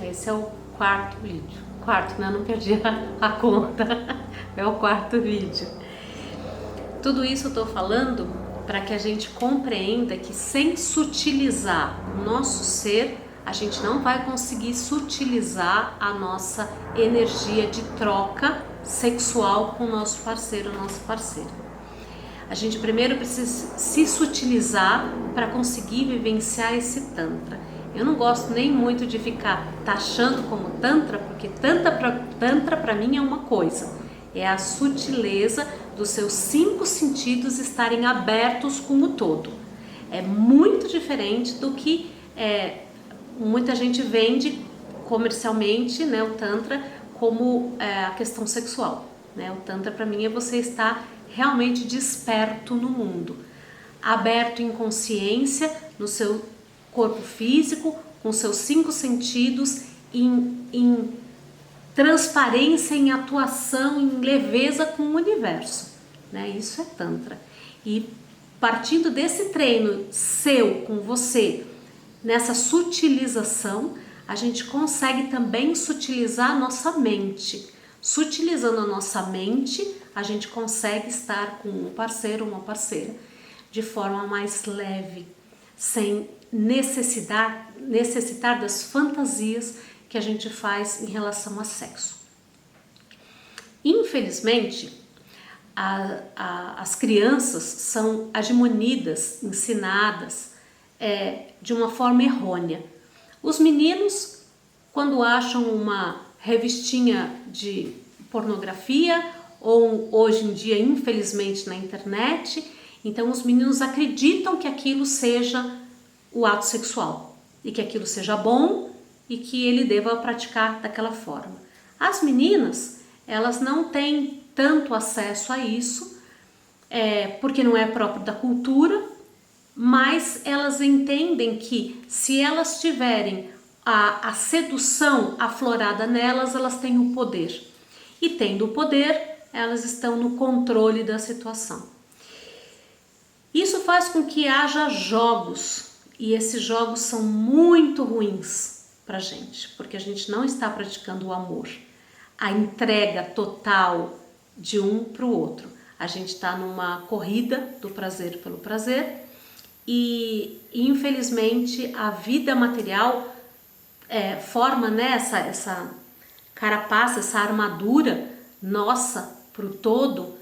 Esse é o quarto vídeo. Quarto, né? Não perdi a conta. É o quarto vídeo. Tudo isso eu tô falando para que a gente compreenda que sem sutilizar o nosso ser, a gente não vai conseguir sutilizar a nossa energia de troca sexual com o nosso parceiro ou nossa parceira. A gente primeiro precisa se sutilizar para conseguir vivenciar esse Tantra. Eu não gosto nem muito de ficar taxando como Tantra, porque Tantra para mim é uma coisa, é a sutileza dos seus 5 sentidos estarem abertos com o todo. É muito diferente do que muita gente vende comercialmente, né, o Tantra como a questão sexual. Né? O Tantra para mim é você estar realmente desperto no mundo, aberto em consciência no seu corpo físico, com seus 5 sentidos, em transparência, em atuação, em leveza com o universo. Né? Isso é Tantra. E partindo desse treino seu com você, nessa sutilização, a gente consegue também sutilizar a nossa mente. Sutilizando a nossa mente, a gente consegue estar com um parceiro ou uma parceira de forma mais leve, sem necessitar das fantasias que a gente faz em relação a sexo. Infelizmente, as crianças são admonidas, ensinadas de uma forma errônea. Os meninos, quando acham uma revistinha de pornografia, ou hoje em dia, infelizmente, na internet, então os meninos acreditam que aquilo seja o ato sexual e que aquilo seja bom e que ele deva praticar daquela forma. As meninas, elas não têm tanto acesso a isso, porque não é próprio da cultura, mas elas entendem que se elas tiverem a sedução aflorada nelas, elas têm o poder. E tendo o poder, elas estão no controle da situação. Isso faz com que haja jogos, e esses jogos são muito ruins pra gente, porque a gente não está praticando o amor, a entrega total de um para o outro. A gente está numa corrida do prazer pelo prazer e infelizmente a vida material forma, né, essa carapaça, essa armadura nossa para o todo,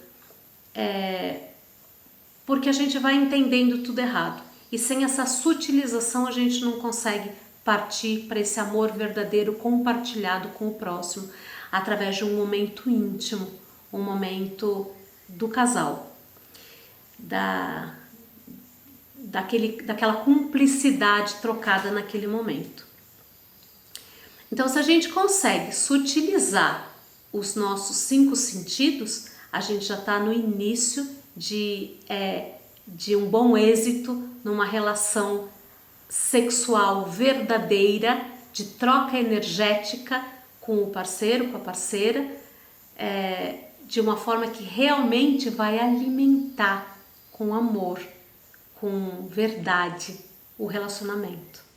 porque a gente vai entendendo tudo errado. E sem essa sutilização a gente não consegue partir para esse amor verdadeiro compartilhado com o próximo, através de um momento íntimo, um momento do casal, daquela cumplicidade trocada naquele momento. Então, se a gente consegue sutilizar os nossos 5 sentidos, a gente já está no início de um bom êxito numa relação sexual verdadeira, de troca energética com o parceiro, com a parceira, de uma forma que realmente vai alimentar com amor, com verdade, o relacionamento.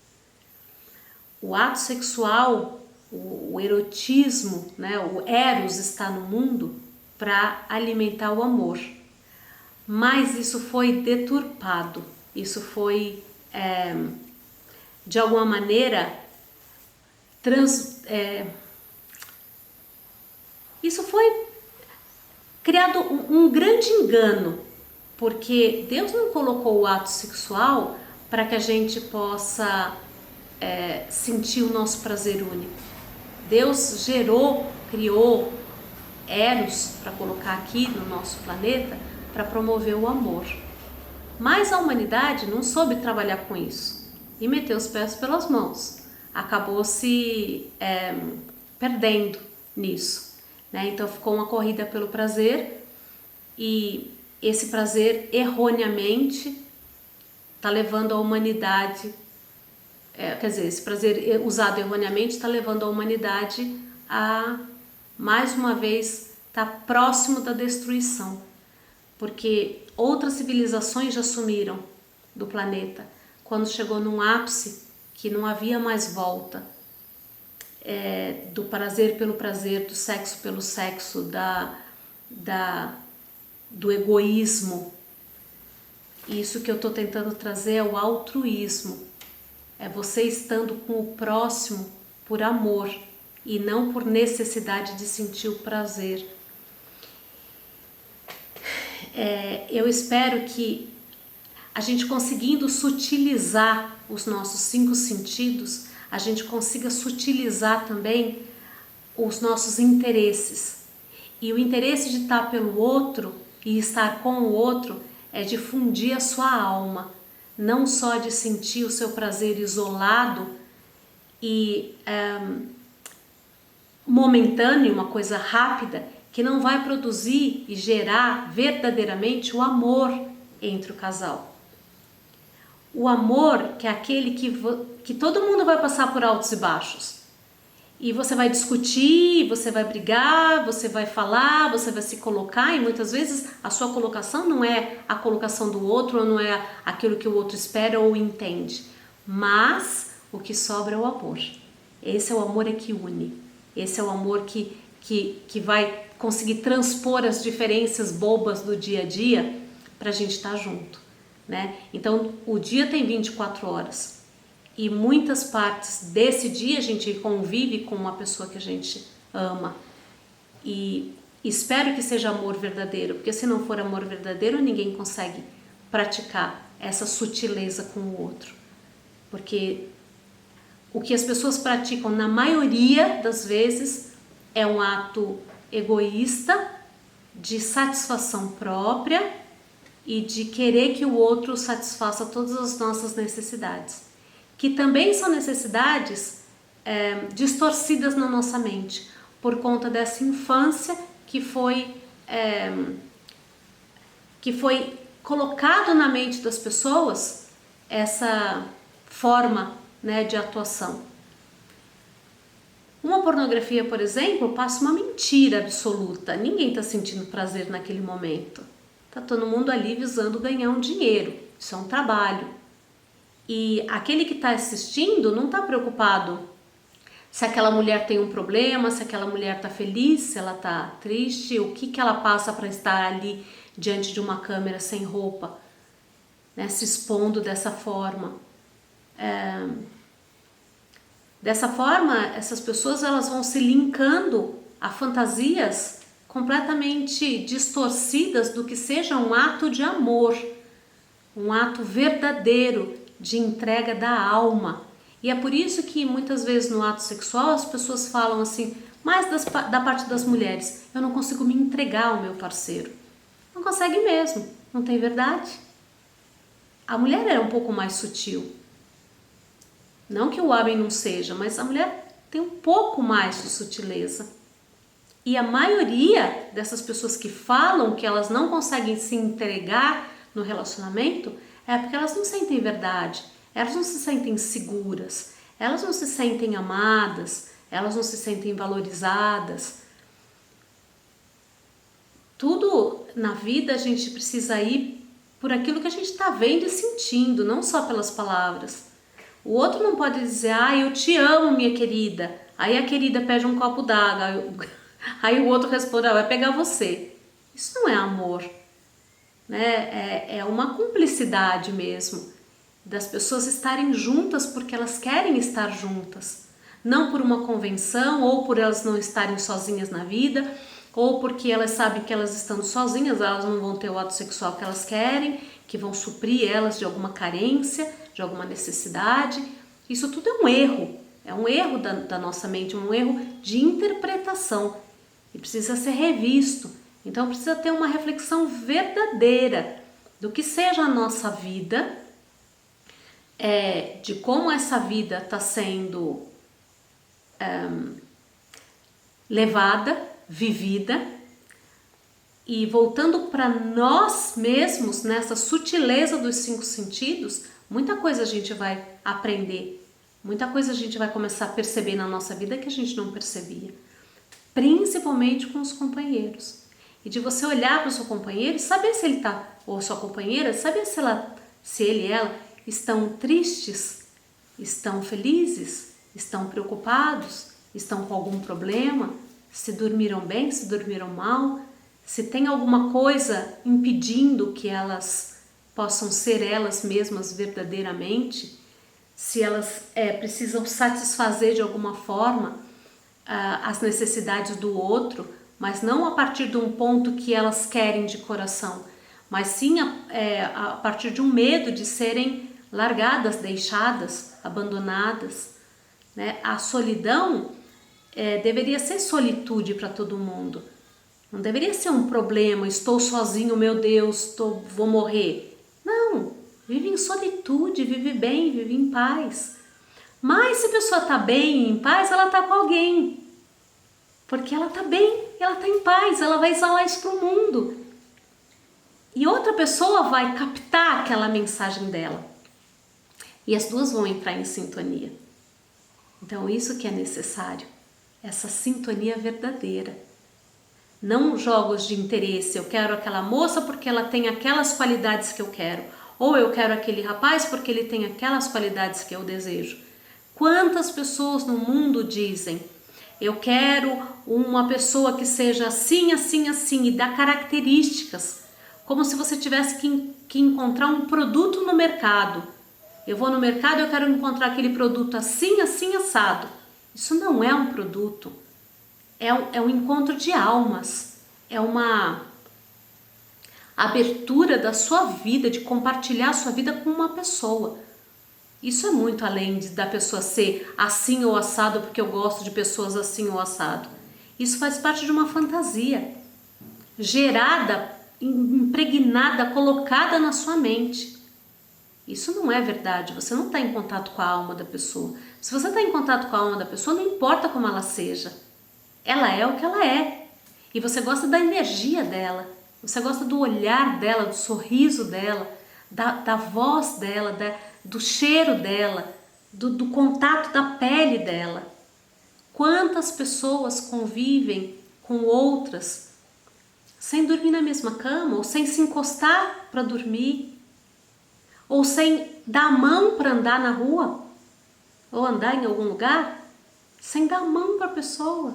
O ato sexual, o erotismo, né, o eros está no mundo para alimentar o amor. Mas isso foi deturpado, isso foi, de alguma maneira, isso foi criado um grande engano, porque Deus não colocou o ato sexual para que a gente possa sentir o nosso prazer único. Deus criou Eros para colocar aqui no nosso planeta para promover o amor. Mas a humanidade não soube trabalhar com isso e meteu os pés pelas mãos. Acabou se perdendo nisso. Né? Então ficou uma corrida pelo prazer e esse prazer erroneamente está levando a humanidade, esse prazer usado erroneamente está levando a humanidade a, mais uma vez, estar próximo da destruição, porque outras civilizações já sumiram do planeta, quando chegou num ápice que não havia mais volta. do prazer pelo prazer, do sexo pelo sexo, do egoísmo. Isso que eu estou tentando trazer é o altruísmo. É você estando com o próximo por amor e não por necessidade de sentir o prazer. Eu espero que a gente conseguindo sutilizar os nossos 5 sentidos, a gente consiga sutilizar também os nossos interesses. E o interesse de estar pelo outro e estar com o outro é de fundir a sua alma, não só de sentir o seu prazer isolado e momentâneo, uma coisa rápida, que não vai produzir e gerar verdadeiramente o amor entre o casal. O amor que é aquele que todo mundo vai passar por altos e baixos. E você vai discutir, você vai brigar, você vai falar, você vai se colocar, e muitas vezes a sua colocação não é a colocação do outro, ou não é aquilo que o outro espera ou entende. Mas o que sobra é o amor. Esse é o amor que une. Esse é o amor que vai conseguir transpor as diferenças bobas do dia a dia para a gente estar junto, né? Então, o dia tem 24 horas. E muitas partes desse dia a gente convive com uma pessoa que a gente ama. E espero que seja amor verdadeiro, porque se não for amor verdadeiro, ninguém consegue praticar essa sutileza com o outro. Porque o que as pessoas praticam na maioria das vezes é um ato egoísta, de satisfação própria e de querer que o outro satisfaça todas as nossas necessidades, que também são necessidades distorcidas na nossa mente, por conta dessa infância que foi colocado na mente das pessoas essa forma, né, de atuação. Uma pornografia, por exemplo, passa uma mentira absoluta. Ninguém está sentindo prazer naquele momento. Está todo mundo ali visando ganhar um dinheiro. Isso é um trabalho. E aquele que está assistindo não está preocupado se aquela mulher tem um problema, se aquela mulher está feliz, se ela está triste, o que ela passa para estar ali diante de uma câmera sem roupa, né, se expondo dessa forma. Dessa forma, essas pessoas elas vão se linkando a fantasias completamente distorcidas do que seja um ato de amor, um ato verdadeiro de entrega da alma. E é por isso que muitas vezes no ato sexual as pessoas falam assim, mais da parte das mulheres, eu não consigo me entregar ao meu parceiro. Não consegue mesmo, não tem verdade. A mulher é um pouco mais sutil. Não que o homem não seja, mas a mulher tem um pouco mais de sutileza. E a maioria dessas pessoas que falam que elas não conseguem se entregar no relacionamento é porque elas não sentem verdade, elas não se sentem seguras, elas não se sentem amadas, elas não se sentem valorizadas. Tudo na vida a gente precisa ir por aquilo que a gente está vendo e sentindo, não só pelas palavras. O outro não pode dizer, eu te amo, minha querida. Aí a querida pede um copo d'água. Aí o outro responde, vai pegar você. Isso não é amor, né? É uma cumplicidade mesmo, das pessoas estarem juntas porque elas querem estar juntas. Não por uma convenção, ou por elas não estarem sozinhas na vida, ou porque elas sabem que elas estando sozinhas, elas não vão ter o ato sexual que elas querem, que vão suprir elas de alguma carência, de alguma necessidade. Isso tudo é um erro da nossa mente, um erro de interpretação e precisa ser revisto. Então precisa ter uma reflexão verdadeira do que seja a nossa vida, de como essa vida está sendo levada, vivida, e voltando para nós mesmos, nessa sutileza dos 5 sentidos, muita coisa a gente vai aprender, muita coisa a gente vai começar a perceber na nossa vida que a gente não percebia, principalmente com os companheiros. E de você olhar para o seu companheiro e saber se ele está, ou sua companheira, saber se ele e ela estão tristes, estão felizes, estão preocupados, estão com algum problema, se dormiram bem, se dormiram mal, se tem alguma coisa impedindo que elas possam ser elas mesmas verdadeiramente, se elas precisam satisfazer de alguma forma as necessidades do outro, mas não a partir de um ponto que elas querem de coração, mas sim a partir de um medo de serem largadas, deixadas, abandonadas, né? A solidão deveria ser solitude para todo mundo. Não deveria ser um problema, estou sozinho, meu Deus, vou morrer. Não, vive em solitude, vive bem, vive em paz. Mas se a pessoa está bem, em paz, ela está com alguém. Porque ela está bem, ela está em paz, ela vai exalar isso para o mundo. E outra pessoa vai captar aquela mensagem dela. E as duas vão entrar em sintonia. Então isso que é necessário, essa sintonia verdadeira. Não jogos de interesse, eu quero aquela moça porque ela tem aquelas qualidades que eu quero. Ou eu quero aquele rapaz porque ele tem aquelas qualidades que eu desejo. Quantas pessoas no mundo dizem, eu quero uma pessoa que seja assim, assim, assim, e dá características, como se você tivesse que encontrar um produto no mercado. Eu vou no mercado e eu quero encontrar aquele produto assim, assim, assado. Isso não é um produto, é um encontro de almas, é uma abertura da sua vida, de compartilhar a sua vida com uma pessoa. Isso é muito além da pessoa ser assim ou assado, porque eu gosto de pessoas assim ou assado. Isso faz parte de uma fantasia, gerada, impregnada, colocada na sua mente. Isso não é verdade, você não está em contato com a alma da pessoa. Se você está em contato com a alma da pessoa, não importa como ela seja. Ela é o que ela é. E você gosta da energia dela, você gosta do olhar dela, do sorriso dela, da voz dela, do cheiro dela, do contato da pele dela. Quantas pessoas convivem com outras sem dormir na mesma cama, ou sem se encostar para dormir, ou sem dar a mão para andar na rua, ou andar em algum lugar, sem dar a mão para a pessoa.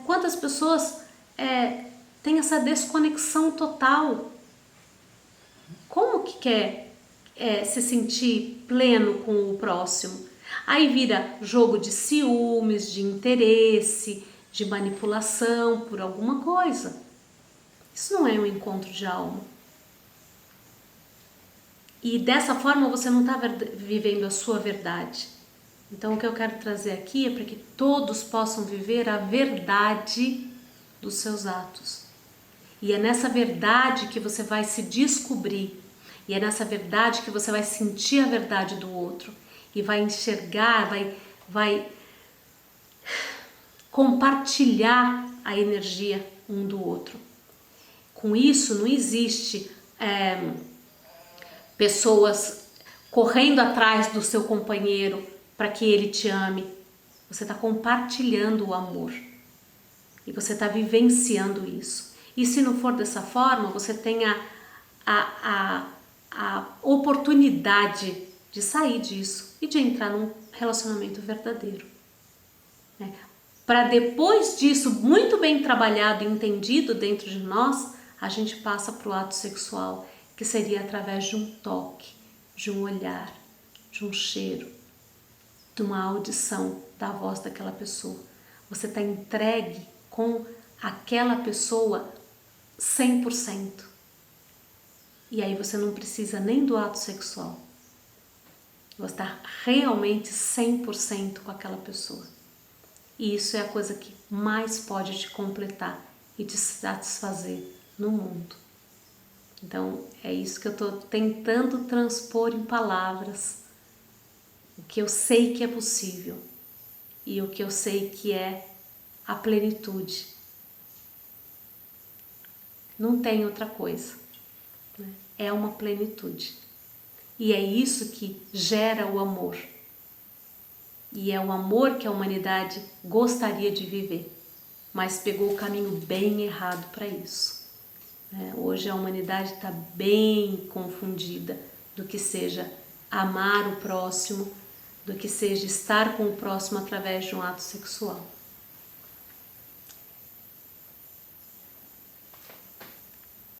Quantas pessoas têm essa desconexão total? Como que quer se sentir pleno com o próximo? Aí vira jogo de ciúmes, de interesse, de manipulação por alguma coisa. Isso não é um encontro de alma. E dessa forma você não está vivendo a sua verdade. Então o que eu quero trazer aqui é para que todos possam viver a verdade dos seus atos. E é nessa verdade que você vai se descobrir. E é nessa verdade que você vai sentir a verdade do outro. E vai enxergar, vai compartilhar a energia um do outro. Com isso não existe pessoas correndo atrás do seu companheiro para que ele te ame. Você está compartilhando o amor. E você está vivenciando isso. E se não for dessa forma, você tem a oportunidade de sair disso e de entrar num relacionamento verdadeiro. Né? Para depois disso, muito bem trabalhado e entendido dentro de nós, a gente passa para o ato sexual, que seria através de um toque, de um olhar, de um cheiro, de uma audição da voz daquela pessoa. Você está entregue com aquela pessoa 100%. E aí você não precisa nem do ato sexual. Você está realmente 100% com aquela pessoa. E isso é a coisa que mais pode te completar e te satisfazer no mundo. Então é isso que eu estou tentando transpor em palavras. O que eu sei que é possível e o que eu sei que é a plenitude. Não tem outra coisa, né? É uma plenitude. E é isso que gera o amor. E é o amor que a humanidade gostaria de viver, mas pegou o caminho bem errado para isso. Hoje a humanidade está bem confundida do que seja amar o próximo, do que seja estar com o próximo através de um ato sexual.